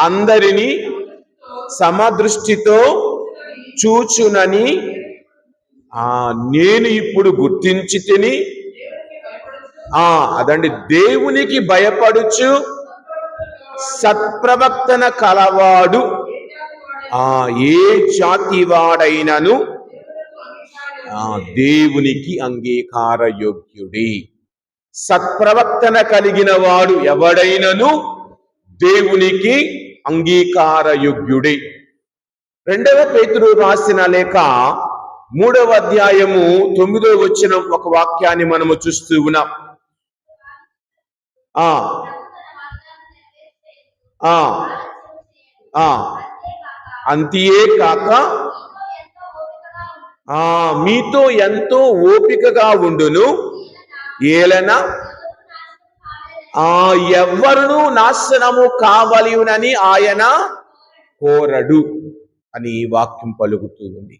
అందరినీ సమదృష్టితో చూచునని నేను ఇప్పుడు గుర్తించి తిని అదండి, దేవునికి భయపడుచు సత్ప్రవర్తన కలవాడు ఏ జాతి వాడైనను దేవునికి అంగీకార యోగ్యుడే. సత్ప్రవర్తన కలిగిన వాడు ఎవడైనను దేవునికి అంగీకార యోగ్యుడే. 2వ పేతురు రాసిన లేఖ 3వ అధ్యాయము 9వ వచనం ఒక వాక్యాన్ని మనము చూస్తూ ఉన్నాం. అంతే కాక మీతో ఎంతో ఓపికగా ఉండును, ఏలన ఎవ్వరును నాశనము కావలెనని ఆయన కోరడు అని వాక్యం పలుకుతూ ఉంది.